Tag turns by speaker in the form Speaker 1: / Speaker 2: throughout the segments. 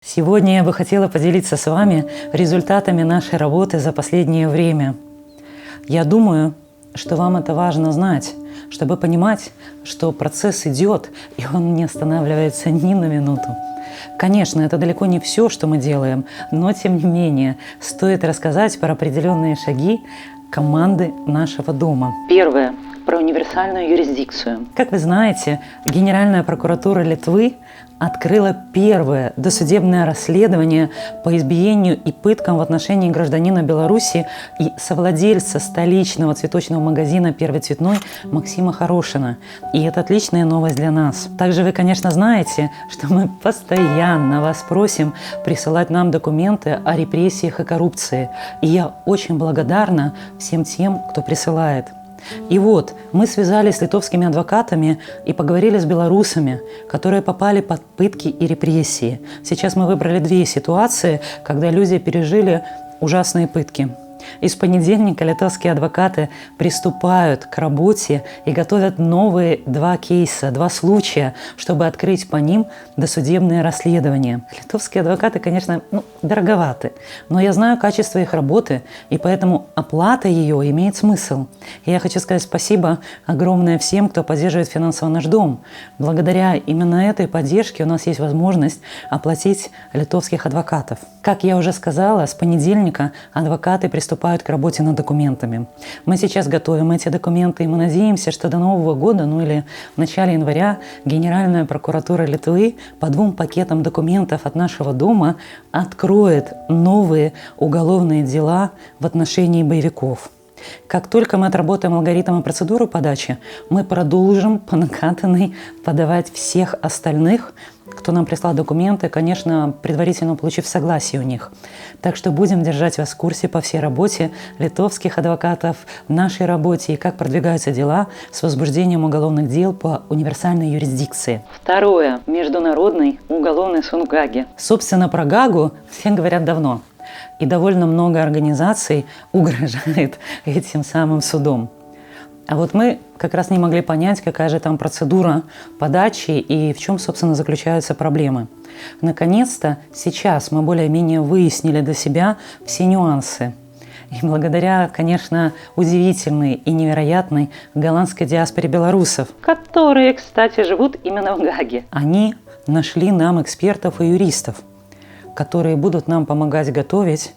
Speaker 1: Сегодня я бы хотела поделиться с вами результатами нашей работы за последнее время. Я думаю, что вам это важно знать, чтобы понимать, что процесс идет, и он не останавливается ни на минуту. Конечно, это далеко не все, что мы делаем, но тем не менее стоит рассказать про определенные шаги команды нашего дома. Первое. Про универсальную юрисдикцию. Как вы знаете, Генеральная прокуратура Литвы открыла первое досудебное расследование по избиению и пыткам в отношении гражданина Беларуси и совладельца столичного цветочного магазина «Первый цветной» Максима Хорошина. И это отличная новость для нас. Также вы, конечно, знаете, что мы постоянно вас просим присылать нам документы о репрессиях и коррупции. И я очень благодарна всем тем, кто присылает. И вот, мы связались с литовскими адвокатами и поговорили с белорусами, которые попали под пытки и репрессии. Сейчас мы выбрали две ситуации, когда люди пережили ужасные пытки. И с понедельника литовские адвокаты приступают к работе и готовят новые два кейса, два случая, чтобы открыть по ним досудебное расследование. Литовские адвокаты, конечно, дороговаты, но я знаю качество их работы, и поэтому оплата ее имеет смысл. И я хочу сказать спасибо огромное всем, кто поддерживает финансово наш дом. Благодаря именно этой поддержке у нас есть возможность оплатить литовских адвокатов. Как я уже сказала, с понедельника адвокаты приступают к работе над документами. Мы сейчас готовим эти документы, и мы надеемся, что до Нового года, или в начале января, Генеральная прокуратура Литвы по двум пакетам документов от нашего дома откроет новые уголовные дела в отношении боевиков. Как только мы отработаем алгоритм и процедуру подачи, мы продолжим по накатанной подавать всех остальных, кто нам прислал документы, конечно, предварительно получив согласие у них. Так что будем держать вас в курсе по всей работе литовских адвокатов, нашей работе и как продвигаются дела с возбуждением уголовных дел по универсальной юрисдикции. Второе. Международный уголовный суд в Гаге. Собственно, про Гагу все говорят давно. И довольно много организаций угрожает этим самым судом. А вот мы как раз не могли понять, какая же там процедура подачи и в чем, собственно, заключаются проблемы. Наконец-то сейчас мы более-менее выяснили для себя все нюансы. И благодаря, конечно, удивительной и невероятной голландской диаспоре белорусов, которые, кстати, живут именно в Гаге, они нашли нам экспертов и юристов, которые будут нам помогать готовить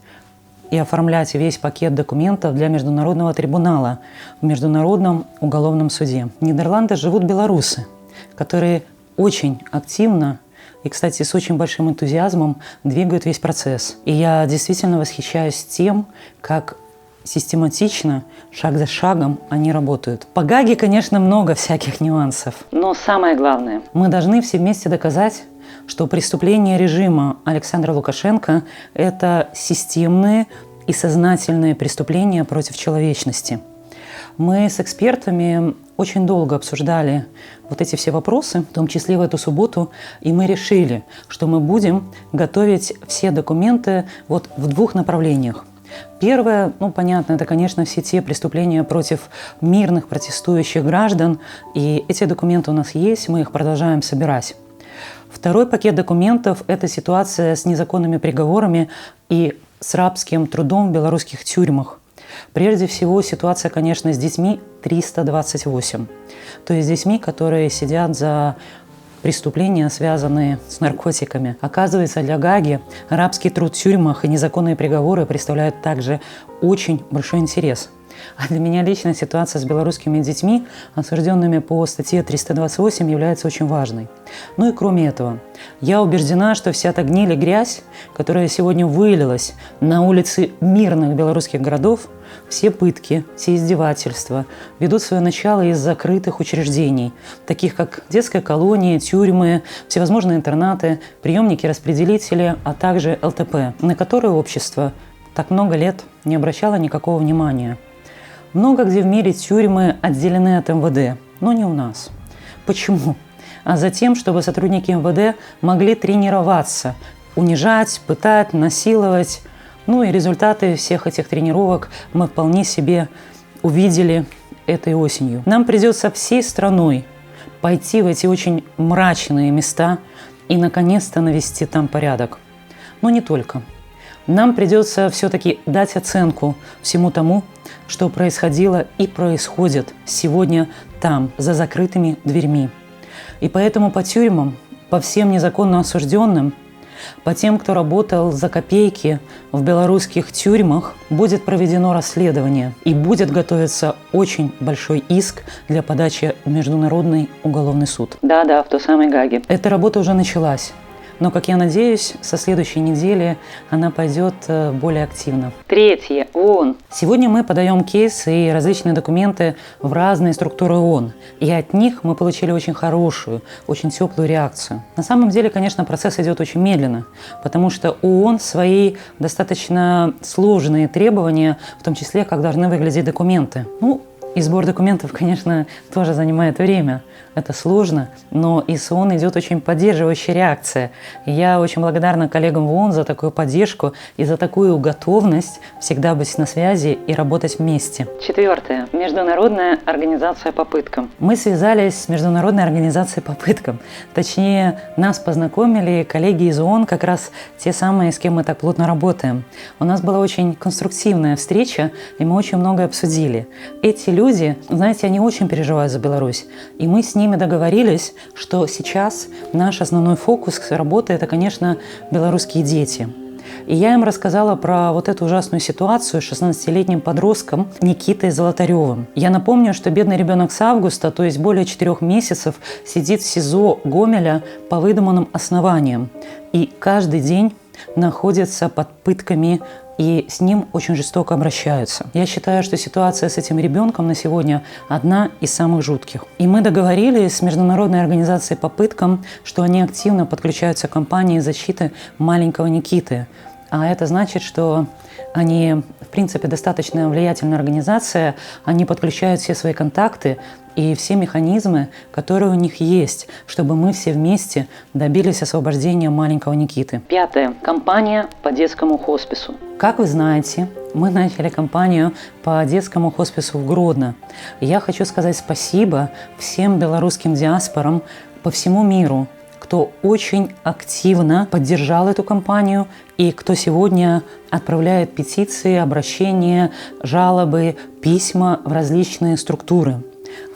Speaker 1: и оформлять весь пакет документов для Международного трибунала в Международном уголовном суде. В Нидерландах живут белорусы, которые очень активно и, кстати, с очень большим энтузиазмом двигают весь процесс. И я действительно восхищаюсь тем, как систематично, шаг за шагом они работают. По Гаге, конечно, много всяких нюансов. Но самое главное, мы должны все вместе доказать, что преступления режима Александра Лукашенко – это системные и сознательные преступления против человечности. Мы с экспертами очень долго обсуждали вот эти все вопросы, в том числе в эту субботу, и мы решили, что мы будем готовить все документы вот в двух направлениях. Первое, понятно, это, конечно, все те преступления против мирных протестующих граждан, и эти документы у нас есть, мы их продолжаем собирать. Второй пакет документов – это ситуация с незаконными приговорами и с рабским трудом в белорусских тюрьмах. Прежде всего, ситуация, конечно, с детьми 328. То есть с детьми, которые сидят за преступления, связанные с наркотиками. Оказывается, для Гаги рабский труд в тюрьмах и незаконные приговоры представляют также очень большой интерес. А для меня лично ситуация с белорусскими детьми, осужденными по статье 328, является очень важной. И кроме этого, я убеждена, что вся та гниль и грязь, которая сегодня вылилась на улицы мирных белорусских городов, все пытки, все издевательства ведут свое начало из закрытых учреждений, таких как детская колония, тюрьмы, всевозможные интернаты, приемники-распределители, а также ЛТП, на которые общество так много лет не обращало никакого внимания. Много где в мире тюрьмы отделены от МВД, но не у нас. Почему? А затем, чтобы сотрудники МВД могли тренироваться, унижать, пытать, насиловать. И результаты всех этих тренировок мы вполне себе увидели этой осенью. Нам придется всей страной пойти в эти очень мрачные места и наконец-то навести там порядок. Но не только. Нам придется все-таки дать оценку всему тому, что происходило и происходит сегодня там, за закрытыми дверьми. И поэтому по тюрьмам, по всем незаконно осужденным, по тем, кто работал за копейки в белорусских тюрьмах, будет проведено расследование и будет готовиться очень большой иск для подачи в Международный уголовный суд. Да-да, в той самой Гаге. Эта работа уже началась. Но, как я надеюсь, со следующей недели она пойдет более активно. Третье. ООН. Сегодня мы подаем кейсы и различные документы в разные структуры ООН. И от них мы получили очень хорошую, очень теплую реакцию. На самом деле, конечно, процесс идет очень медленно, потому что ООН свои достаточно сложные требования, в том числе, как должны выглядеть документы. И сбор документов, конечно, тоже занимает время. Это сложно, но из ООН идет очень поддерживающая реакция. И я очень благодарна коллегам в ООН за такую поддержку и за такую готовность всегда быть на связи и работать вместе. Четвертое. Международная организация по пыткам. Мы связались с Международной организацией по пыткам. Точнее, нас познакомили коллеги из ООН, как раз те самые, с кем мы так плотно работаем. У нас была очень конструктивная встреча, и мы очень многое обсудили. Эти люди, знаете, они очень переживают за Беларусь. И мы с ними договорились, что сейчас наш основной фокус работы – это, конечно, белорусские дети. И я им рассказала про вот эту ужасную ситуацию с 16-летним подростком Никитой Золотаревым. Я напомню, что бедный ребенок с августа, то есть более 4 месяцев, сидит в СИЗО Гомеля по выдуманным основаниям. И каждый день находится под пытками, и с ним очень жестоко обращаются. Я считаю, что ситуация с этим ребенком на сегодня одна из самых жутких. И мы договорились с Международной организацией по пыткам, что они активно подключаются к кампании защиты маленького Никиты. А это значит, что они, в принципе, достаточно влиятельная организация, они подключают все свои контакты и все механизмы, которые у них есть, чтобы мы все вместе добились освобождения маленького Никиты. Пятое. Кампания по детскому хоспису. Как вы знаете, мы начали кампанию по детскому хоспису в Гродно. И я хочу сказать спасибо всем белорусским диаспорам по всему миру, кто очень активно поддержал эту кампанию и кто сегодня отправляет петиции, обращения, жалобы, письма в различные структуры.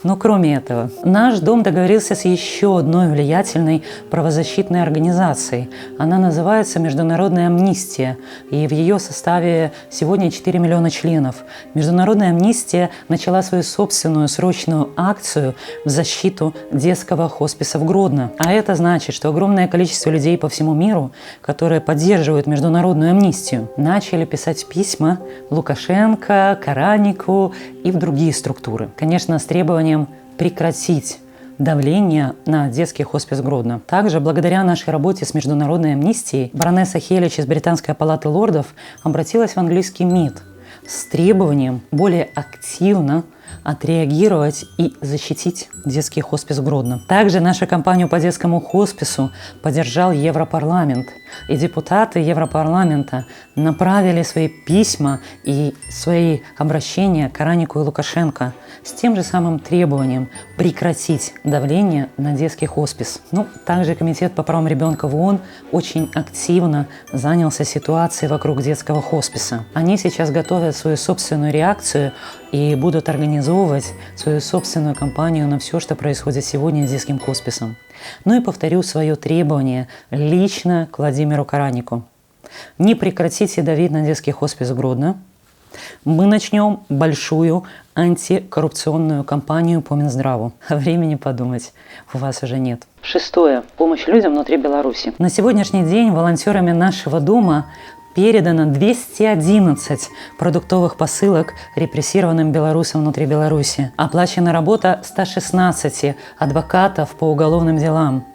Speaker 1: Но кроме этого, наш дом договорился с еще одной влиятельной правозащитной организацией. Она называется «Международная амнистия», и в ее составе сегодня 4 миллиона членов. Международная амнистия начала свою собственную срочную акцию в защиту детского хосписа в Гродно. А это значит, что огромное количество людей по всему миру, которые поддерживают международную амнистию, начали писать письма Лукашенко, Каранику и в другие структуры. Конечно, с требованием прекратить давление на детский хоспис Гродно. Также, благодаря нашей работе с Международной амнистией, баронесса Хелич из Британской палаты лордов обратилась в английский МИД с требованием более активно отреагировать и защитить детский хоспис Гродно. Также нашу кампанию по детскому хоспису поддержал Европарламент. И депутаты Европарламента направили свои письма и свои обращения к Каранику и Лукашенко с тем же самым требованием прекратить давление на детский хоспис. Также Комитет по правам ребенка в ООН очень активно занялся ситуацией вокруг детского хосписа. Они сейчас готовят свою собственную реакцию и будут организовывать свою собственную кампанию на все, что происходит сегодня с детским хосписом. И повторю свое требование лично к Владимиру Каранику. Не прекратите давить на детский хоспис Гродно. Мы начнем большую антикоррупционную кампанию по Минздраву. А времени подумать у вас уже нет. Шестое. Помощь людям внутри Беларуси. На сегодняшний день волонтерами нашего дома передано 211 продуктовых посылок репрессированным белорусам внутри Беларуси. Оплачена работа 116 адвокатов по уголовным делам.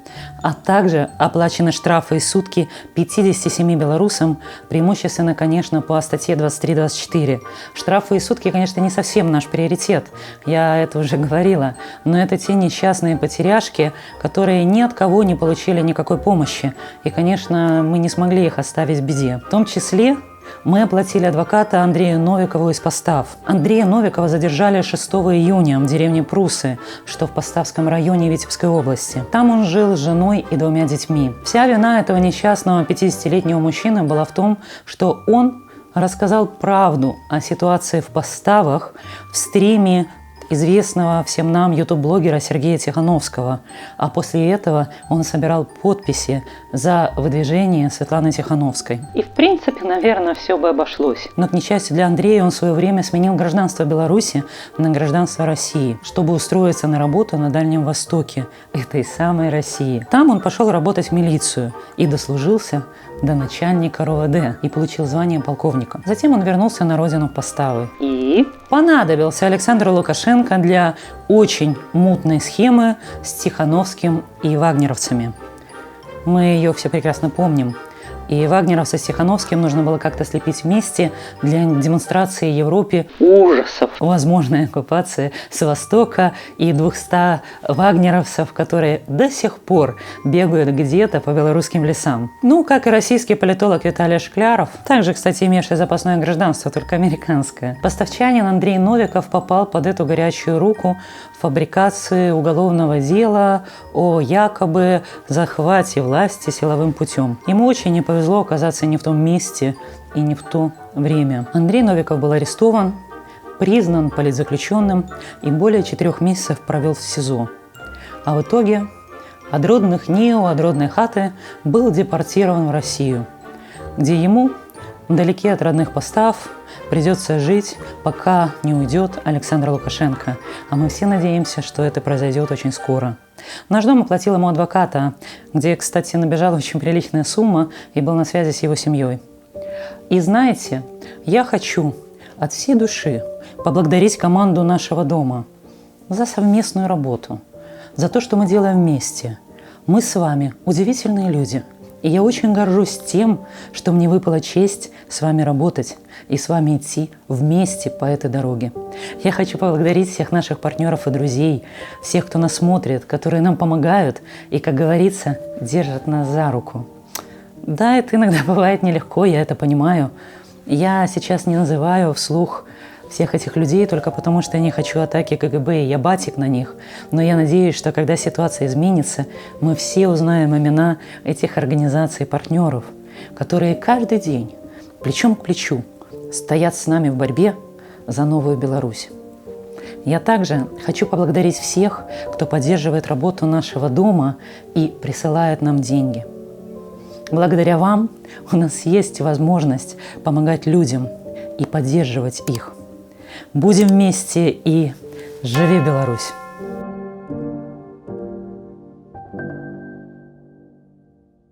Speaker 1: А также оплачены штрафы и сутки 57 белорусам, преимущественно, конечно, по статье 23-24. Штрафы и сутки, конечно, не совсем наш приоритет, я это уже говорила, но это те несчастные потеряшки, которые ни от кого не получили никакой помощи. И, конечно, мы не смогли их оставить в беде. В том числе Мы оплатили адвоката Андрею Новикову из Постав. Андрея Новикова задержали 6 июня в деревне Прусы, что в Поставском районе Витебской области. Там он жил с женой и 2 детьми. Вся вина этого несчастного 50-летнего мужчины была в том, что он рассказал правду о ситуации в Поставах в стриме известного всем нам ютуб-блогера Сергея Тихановского, а после этого он собирал подписи за выдвижение Светланы Тихановской. И в принципе, наверное, все бы обошлось. Но, к несчастью для Андрея, он в свое время сменил гражданство Беларуси на гражданство России, чтобы устроиться на работу на Дальнем Востоке, этой самой России. Там он пошел работать в милицию и дослужился до начальника РОВД и получил звание полковника. Затем он вернулся на родину в Поставы. И понадобился Александру Лукашенко для очень мутной схемы с Тихановским и вагнеровцами. Мы ее все прекрасно помним. И вагнеровца с Тихановским нужно было как-то слепить вместе для демонстрации Европе ужасов возможной оккупации Севастока и 200 вагнеровцев, которые до сих пор бегают где-то по белорусским лесам. Ну, как и российский политолог Виталий Шкляров, также, кстати, имевший запасное гражданство, только американское. Поставчанин Андрей Новиков попал под эту горячую руку в фабрикации уголовного дела о якобы захвате власти силовым путем. Ему очень не повезло оказаться не в том месте и не в то время. Андрей Новиков был арестован, признан политзаключенным и более 4 месяцев провел в СИЗО. А в итоге от родных НИО, от родной хаты был депортирован в Россию, где ему, вдалеке от родных Постав, придется жить, пока не уйдет Александр Лукашенко. А мы все надеемся, что это произойдет очень скоро. Наш дом оплатил ему адвоката, где, кстати, набежала очень приличная сумма и был на связи с его семьей. И знаете, я хочу от всей души поблагодарить команду нашего дома за совместную работу, за то, что мы делаем вместе. Мы с вами удивительные люди. И я очень горжусь тем, что мне выпала честь с вами работать и с вами идти вместе по этой дороге. Я хочу поблагодарить всех наших партнеров и друзей, всех, кто нас смотрит, которые нам помогают и, как говорится, держат нас за руку. Да, это иногда бывает нелегко, я это понимаю. Я сейчас не называю вслух всех этих людей только потому, что я не хочу атаки КГБ, и я батик на них. Но я надеюсь, что когда ситуация изменится, мы все узнаем имена этих организаций и партнеров, которые каждый день плечом к плечу стоят с нами в борьбе за новую Беларусь. Я также хочу поблагодарить всех, кто поддерживает работу нашего дома и присылает нам деньги. Благодаря вам у нас есть возможность помогать людям и поддерживать их. Будем вместе и живи Беларусь!